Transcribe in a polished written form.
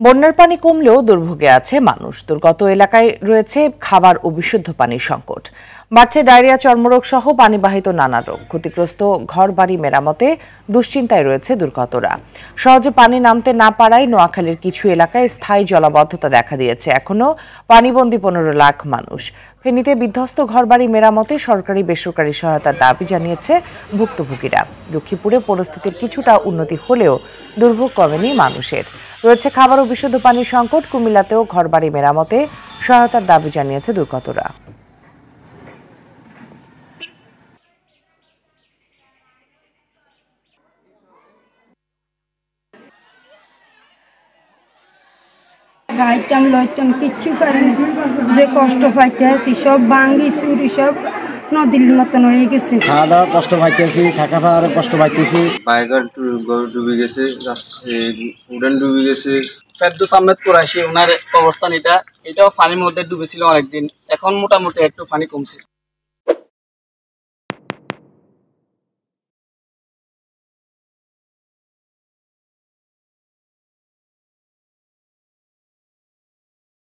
বন্যার পানি কমলেও দুর্ভোগে আছে মানুষ। দুর্গত এলাকায় রয়েছে খাবার ও বিশুদ্ধ পানির সংকট। বাড়ছে ডায়রিয়া, চর্মরোগ সহ পানিবাহিত নানা রোগ। ক্ষতিগ্রস্ত ঘরবাড়ি মেরামতে দুশ্চিন্তায় রয়েছে দুর্গতরা। সহজে পানি নামতে না পারায় নোয়াখালীর কিছু এলাকায় স্থায়ী জলাবদ্ধতা দেখা দিয়েছে। এখনো পানিবন্দী 15 লাখ মানুষ। ফেনীতে বিধ্বস্ত ঘরবাড়ি মেরামতে সরকারি বেসরকারি সহায়তার দাবি জানিয়েছে ভুক্তভোগীরা। লক্ষ্মীপুরে পরিস্থিতির কিছুটা উন্নতি হলেও দুর্ভোগ কমেনি মানুষের। রয়েছে খাবার ও বিশুদ্ধ পানির সংকট। কুমিল্লাতেও ঘরবাড়ি মেরামতে সহায়তার দাবি জানিয়েছে দুর্গতরা। খাইতাম লইতাম কিচ্ছু পারিনি, যে কষ্ট পাইতে আছি সব ভাঙ্গি চুরি সব নদীর মতন হয়ে গেছে। খাওয়া দাওয়া কষ্ট পাইতেছি, থাকা খাওয়ারও কষ্ট পাইতেছি। বাইকার ডুবে গেছে, উড়ান ডুবে গেছে। ফেরদৌস আহমেদ কুরাইশি ওনার অবস্থান এটাও পানির মধ্যে ডুবেছিল অনেকদিন, এখন মোটামুটি একটু পানি কমছে।